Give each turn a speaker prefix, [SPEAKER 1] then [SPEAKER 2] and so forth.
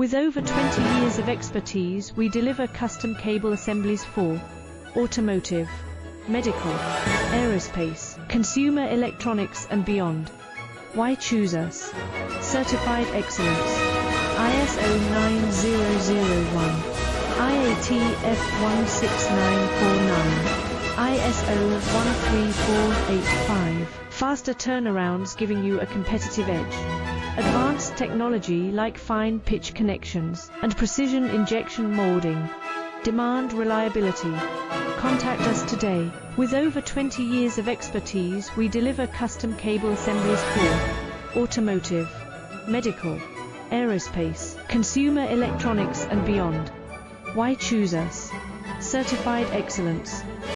[SPEAKER 1] With over 20 years of expertise, we deliver custom cable assemblies for automotive, medical, aerospace, consumer electronics and beyond. Why choose us? Certified excellence. ISO 9001, IATF 16949, ISO 13485. Faster turnarounds giving you a competitive edge. Advanced technology like fine pitch connections and precision injection molding. Demand reliability. Contact us today. With over 20 years of expertise, we deliver custom cable assemblies for automotive, medical, aerospace, consumer electronics and beyond. Why choose us? Certified excellence.